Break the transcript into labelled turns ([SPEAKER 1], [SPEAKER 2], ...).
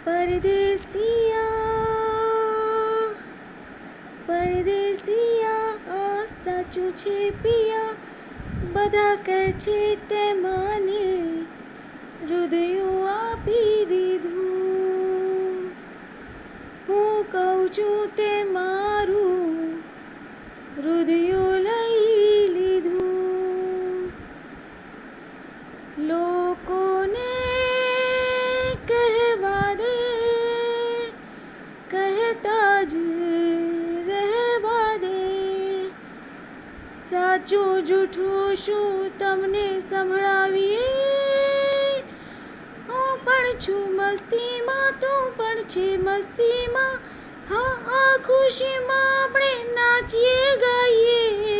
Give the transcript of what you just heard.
[SPEAKER 1] પરદેશિયા પરદેશિયા આ સાચું છે પિયા, બધા કહે છે તે મને હૃદયો આપી દીધું. હું કહું છું તે મારું હૃદયો લઈ લીધું. લોકોને કહેવા દે, કહેતા જ રહેવા દે. સાચું જૂઠું શું તમને સંભળાવીએ? હું પણ છું મસ્તીમાં, તું પણ છે મસ્તીમાં. હા, આ ખુશીમાં આપણે નાચીએ ગાઈએ.